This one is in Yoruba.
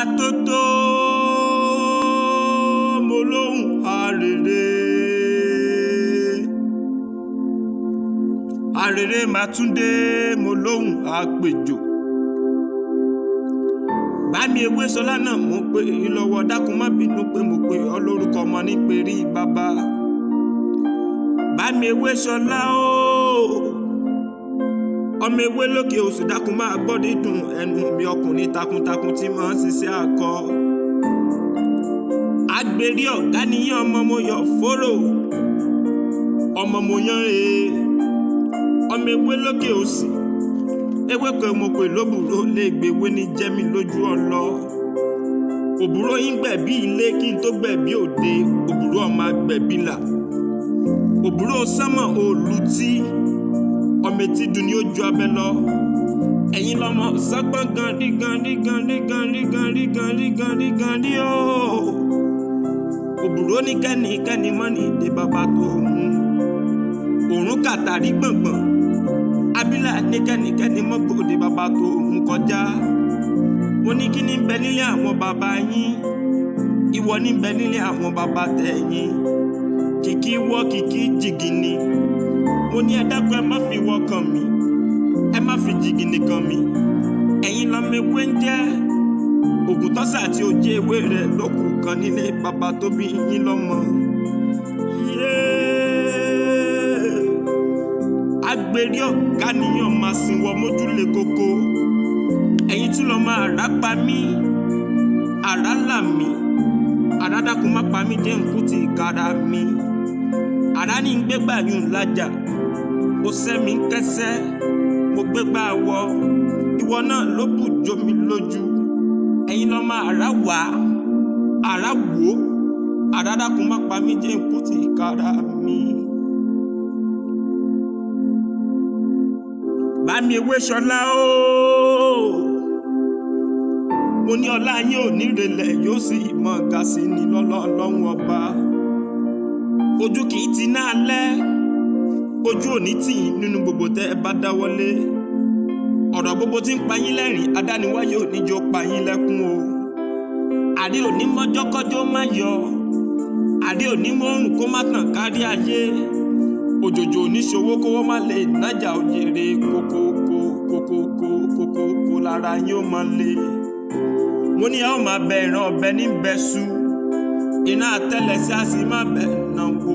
Atótó mo lóhùn arèrè Màtúndé mo lóhùn àpèjò. Bámi ewé sọlá náà mo pè lọ́wọ́, dákun má bínú pé mo pè ọ́ lórúkọ ọmọ níperí bàbá. Bámi ewé sọlá ọmọ ewé lókè oṣù, dákun máa gbọ́ dídùn ẹnu mi, ọkùnrin takuntakun tí máa ń ṣiṣẹ́ akọ. Agberi ọ̀gá níyàn ọmọ mo yọ fóró, ọmọ mo yan ọmọ ewé lókè oṣù. Ewé kan mo pè lóbùrò lè gbèwé ní jẹ́mi lójú ọlọ. Òbúrò yín gbẹ̀bí ilé kí n tó gbẹ̀bí òde, òbúrò ọmọ agbẹ̀bí là. Òbúrò sánmọ̀ olùtí, ọmọ etí dùn ní ojú abẹ lọ. Ẹ̀yin lọmọ sọ́gbọ́n gandí ooo. Òbúrò ní kẹ́ni mọ́ni ìdè bàbá tó mú. Òrùn kàtàrí gbọ̀ngbọ̀n, abilà ní kẹ́ni mọ́gbòde bàbá tó mú kọjá. Mo ní kí ní bẹ nílé àwọn bàbá yín, ìwọ ní bẹ nílé àwọn bàbá tẹ̀yìn. Kìkì wọ́ kìkì jìgìnì, mo ní ẹ dákun ẹ má fi wọ́ kàn mí, ẹ má fi jìgìnì kàn mí. Ẹ̀yin lọmọ ewé ń jẹ́ Ògùntọ́sà àti òjé ewé rẹ̀ lókù kan nílé bàbá tó bí yín lọ́mọ. Agberi ọ̀gá níyàn máa sìnwọ̀ mójúlé koko. Ẹ̀yin tí lọ́mọ àrá pa mí, àrá là mí, àrá dákun má pa mí jẹ́ nkú ti ìkara mi. Àrá ní ń gbégbá yùn lájà, ó sẹ́mi ń kẹ́sẹ́, mo gbégbá wọ, ìwọ náà ló bù jó mi lójú. Ẹ̀yin lọ́mọ àrá wá, àrá wò, àrá dákun má pa mí jẹ́ nkú ti ìkara mi. Bámi ewé sọlá mo ní ọlá yín ò ní relẹ̀, yóò sì mọ ga sí ni lọ́lọ́run ọba. Ojú kì í ti náà lẹ́, ojú ò ní tì yín nínú gbogbo tẹ́ ẹ bá dáwọ́lé. Ọ̀rọ̀ gbogbo tí ń pa yín lẹ́rìn, adániwáyé ò ní jọ pa yín lẹ́kún o. Àrí ò ní mọ́jọ́kọ́jọ́ má yọ, àrí ò ní mọ́rùn kó má tàn kárí ayé. Òjòjò oníṣòwò kówó má lè nájà òjèrè kókó lára yín ó máa lé. Mo ní ẹ ó máa bẹ ìran ọ̀bẹ ní bẹ́sù, iná àtẹ́lẹsẹ̀ á sì máa bẹ náwó.